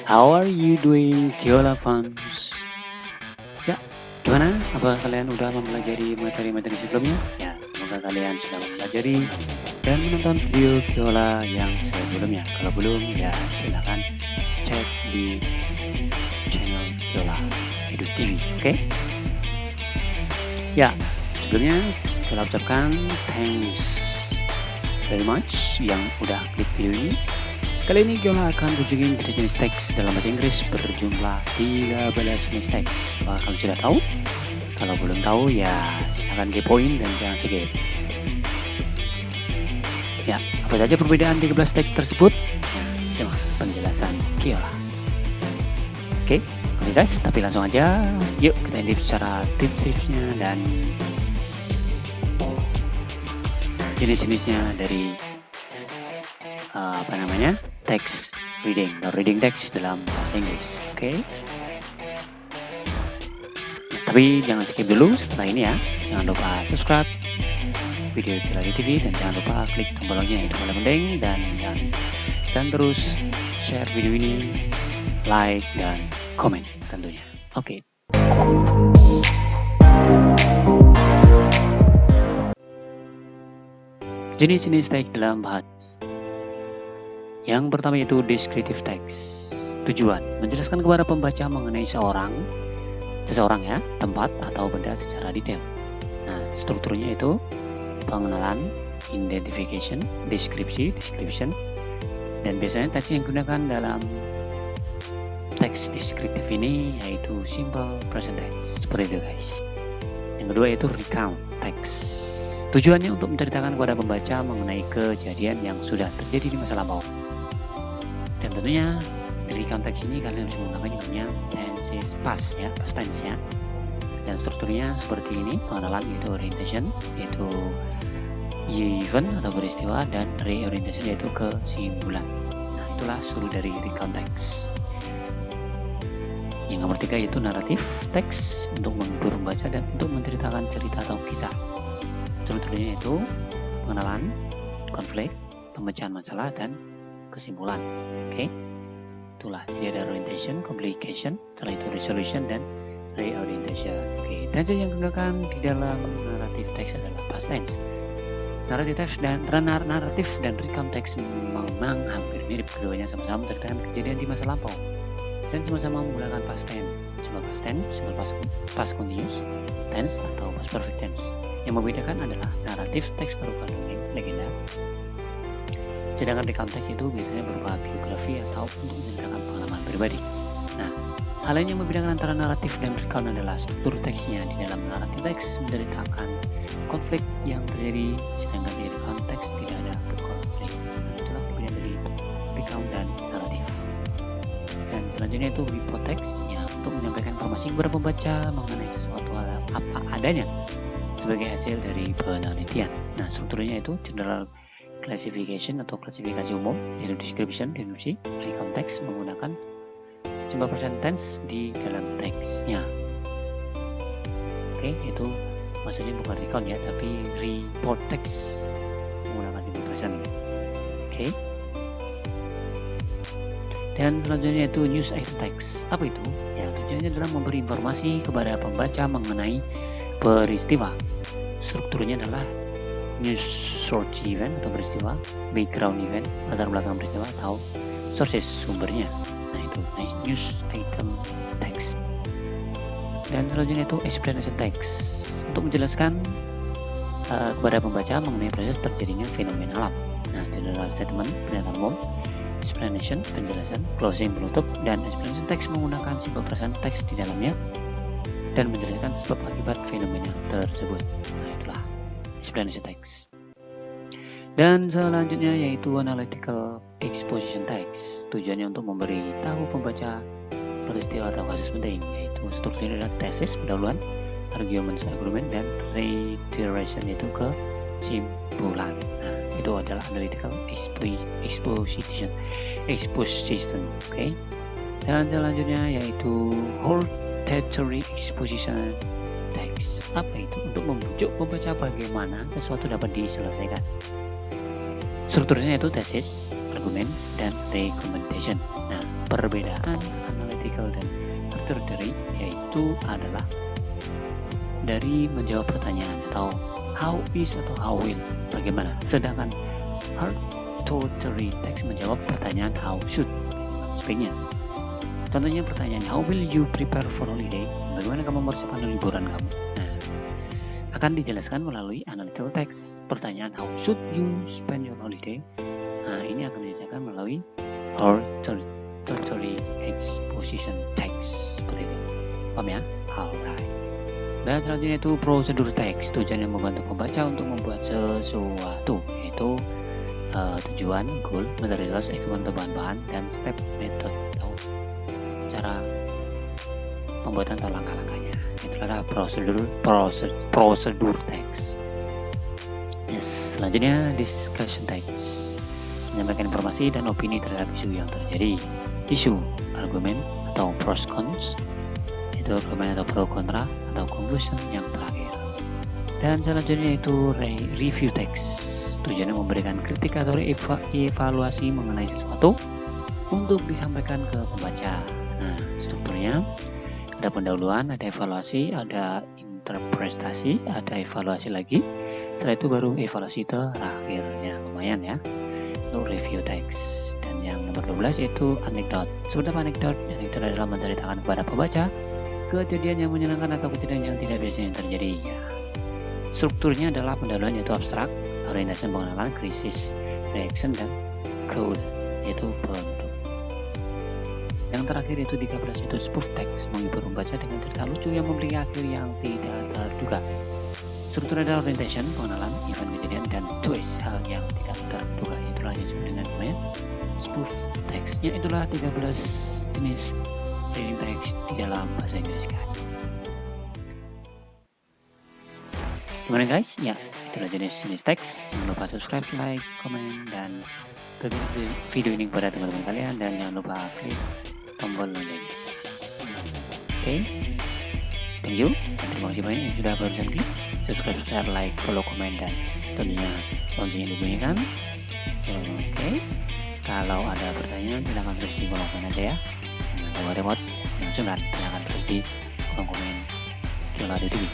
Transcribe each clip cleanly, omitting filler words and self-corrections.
How are you doing, Kiola fans? Ya, gimana? Apa kalian udah mempelajari materi-materi sebelumnya? Ya, semoga kalian sudah mempelajari dan menonton video Kiola yang sebelumnya. Kalau belum, ya silakan cek di channel Kiola Edu TV, oke? Ya, sebelumnya Kiola ucapkan thanks very much yang udah klik video ini. Kali ini Kiola akan tunjukin jenis teks dalam bahasa Inggris berjumlah 13 jenis teks. Apakah kalian sudah tahu? Kalau belum tahu ya silahkan kepoin dan jangan skip. Ya, apa saja perbedaan 13 teks tersebut? Nah, simak penjelasan Kiola. Oke guys, tapi langsung aja yuk kita intip secara tips-tipsnya dan jenis-jenisnya dari text reading atau reading text dalam bahasa Inggris. Oke. Tapi jangan skip dulu setelah ini ya. Jangan lupa subscribe video Kiola TV dan jangan lupa klik tombol lonceng itu paling penting dan terus share video ini, like dan komen tentunya. Oke. Jenis-jenis teks dalam bahasa. Yang pertama yaitu descriptive text. Tujuan menjelaskan kepada pembaca mengenai seseorang ya, tempat atau benda secara detail. Nah, strukturnya itu pengenalan, identification, description, dan biasanya teks yang digunakan dalam teks deskriptif ini yaitu simple present tense. Seperti itu guys. Yang kedua yaitu recount text. Tujuannya untuk menceritakan kepada pembaca mengenai kejadian yang sudah terjadi di masa lampau. Dan tentunya dari konteks ini kalian harus menggunakan yang namanya tense past ya, past tense ya. Dan strukturnya seperti ini, pengenalan yaitu orientation, yaitu event atau peristiwa, dan reorientation yaitu kesimpulan. Nah, itulah seluruh dari recount text. Yang nomor 3 yaitu naratif text untuk menghibur pembaca dan untuk menceritakan cerita atau kisah. Strukturnya yaitu pengenalan, konflik, pemecahan masalah, dan kesimpulan. Oke. Itulah, jadi ada orientation, complication, setelah itu resolution dan reorientation. Oke, tense yang digunakan di dalam naratif teks adalah past tense. Naratif dan recount text memang hampir mirip, keduanya sama-sama menceritakan kejadian di masa lampau dan sama-sama menggunakan past tense. Simple past tense, simple past continuous tense atau past perfect tense. Yang membedakan adalah naratif teks berupa dongeng, legenda, sedangkan recount text itu biasanya berupa biografi atau untuk menceritakan pengalaman pribadi. Nah, hal lain yang membedakan antara naratif dan recount adalah struktur teksnya. Di dalam naratif teks menceritakan konflik yang terjadi, sedangkan di recount teks tidak ada konflik. Itulah perbedaan dari recount dan naratif. Dan selanjutnya itu report text ya, untuk menyampaikan informasi kepada pembaca mengenai sesuatu apa adanya sebagai hasil dari penelitian. Nah, strukturnya itu general classification atau klasifikasi umum, yaitu description, deskripsi, recount text menggunakan simple present tense di dalam teksnya. Oke, itu maksudnya bukan recount ya, tapi report text menggunakan simple present. Oke. Dan selanjutnya itu news item text. Apa itu? Ya, tujuannya adalah memberi informasi kepada pembaca mengenai peristiwa. Strukturnya adalah news source event atau peristiwa, background event, latar belakang peristiwa, atau sources sumbernya. Nah, itu news item text. Dan selanjutnya itu explanation text untuk menjelaskan kepada pembaca mengenai proses terjadinya fenomena alam. Nah, general statement, pernyataan umum, explanation, penjelasan, closing, penutup, dan explanation text menggunakan simple present text di dalamnya dan menjelaskan sebab akibat fenomena tersebut. Nah, itulah explanation text. Dan selanjutnya yaitu analytical exposition text. Tujuannya untuk memberi tahu pembaca peristiwa atau kasus penting, yaitu strukturnya adalah thesis, pendahuluan, argument, dan reiteration, yaitu kesimpulan. Nah, itu adalah analytical exposition. Oke. Dan selanjutnya yaitu hortatory exposition text. Apa itu? Untuk membujuk pembaca bagaimana sesuatu dapat diselesaikan. Strukturnya itu thesis, arguments, dan recommendation. Nah, perbedaan analytical dan arbitrary yaitu adalah dari menjawab pertanyaan atau how is atau how will, bagaimana. Sedangkan arbitrary text menjawab pertanyaan how should, sebaiknya. Contohnya pertanyaan how will you prepare for holiday, bagaimana kamu mempersiapkan liburan kamu. Nah, akan dijelaskan melalui analytical text. Pertanyaan how should you spend your holiday, nah ini akan dijelaskan melalui arbitrary exposition text, seperti itu. Paham ya? Alright. Dan selanjutnya itu prosedur text, tujuannya membantu pembaca untuk membuat sesuatu, yaitu tujuan, goal, materials, equipment, bahan-bahan, dan step, method atau cara pembuatan atau langkah-langkahnya. Itu adalah prosedur text. Yes, selanjutnya discussion text, menyampaikan informasi dan opini terhadap isu yang terjadi. Isu, argumen atau pros cons, itu argumen atau pro kontra, atau conclusion yang terakhir. Dan selanjutnya itu review text, tujuannya memberikan kritik atau evaluasi mengenai sesuatu untuk disampaikan ke pembaca. Nah, strukturnya ada pendahuluan, ada evaluasi, ada interpretasi, ada evaluasi lagi. Setelah itu baru evaluasi terakhirnya. Lumayan ya untuk review text. Dan yang nomor 12 yaitu anekdot. Seperti apa anekdot? Anekdot adalah menceritakan kepada pembaca kejadian yang menyenangkan atau kejadian yang tidak biasanya terjadi. Ya. Strukturnya adalah pendahuluan yaitu abstrak, orientasi pengenalan, krisis, reaction, dan code, yaitu bentuk. Yang terakhir itu 13 itu spoof text, menghibur pembaca dengan cerita lucu yang memiliki akhir yang tidak terduga. Struktur adalah orientation, pengenalan, event kejadian, dan twist, hal yang tidak terduga. Itulah yang disebut dengan namanya spoof text. Ya, itulah 13 jenis reading text di dalam bahasa Inggris, guys. Gimana guys? Ya, itulah jenis teks. Jangan lupa subscribe, like, komen, dan bagi video ini kepada teman-teman kalian. Dan jangan lupa klik tombol lonceng. Oke, thank you. Terima kasih banyak yang sudah barusan klik subscribe, share, like, follow, komen, dan tentunya loncengnya dibunyikan. Oke, kalau ada pertanyaan silahkan terus di kolom komen aja ya. Jangan lupa remote, jangan sungkan, silahkan terus di kolom komen Kiola TV.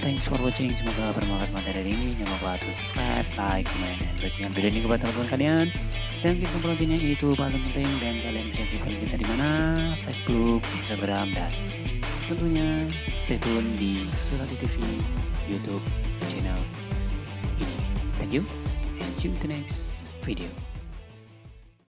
Thanks for watching, semoga bermanfaat materi ini. Jangan lupa subscribe, like, comment, dan bagikan video ini kepada teman-teman kalian. Dan klik tombol loncengnya, itu paling penting. Dan kalian bisa follow kita di mana? Facebook, Instagram, dan tentunya stay tune di Kiola TV YouTube channel ini. Thank you, and see you in the next video.